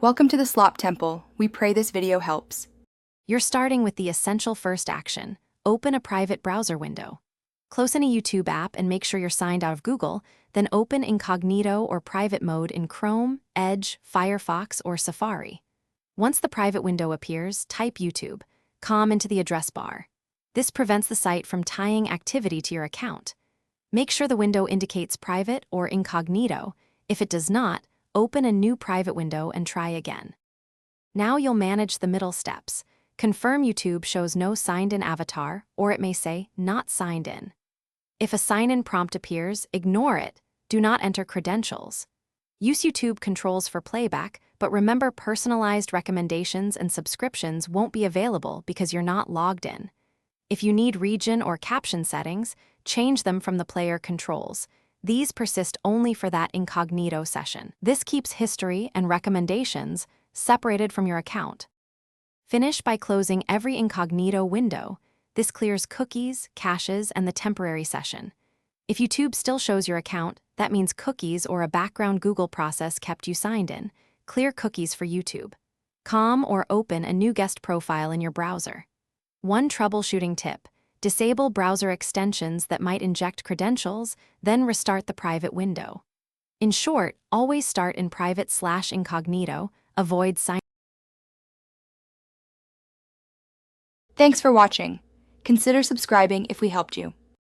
Welcome to the Slop Temple. We pray this video helps. You're starting with the essential first action. Open a private browser window. Close in a YouTube app and make sure you're signed out of Google, then open Incognito or Private Mode in Chrome, Edge, Firefox, or Safari. Once the private window appears, type YouTube.com into the address bar. This prevents the site from tying activity to your account. Make sure the window indicates private or incognito. If it does not, open a new private window and try again. Now you'll manage the middle steps. Confirm YouTube shows no signed-in avatar, or it may say, not signed in. If a sign-in prompt appears, ignore it. Do not enter credentials. Use YouTube controls for playback, but remember personalized recommendations and subscriptions won't be available because you're not logged in. If you need region or caption settings, change them from the player controls. These persist only for that incognito session. This keeps history and recommendations separated from your account. Finish by closing every incognito window. This clears cookies, caches, and the temporary session. If YouTube still shows your account, that means cookies or a background Google process kept you signed in. Clear cookies for YouTube.com or open a new guest profile in your browser. One troubleshooting tip: disable browser extensions that might inject credentials, then restart the private window. In short, always start in private/incognito, avoid sign. Thanks for watching. Consider subscribing if we helped you.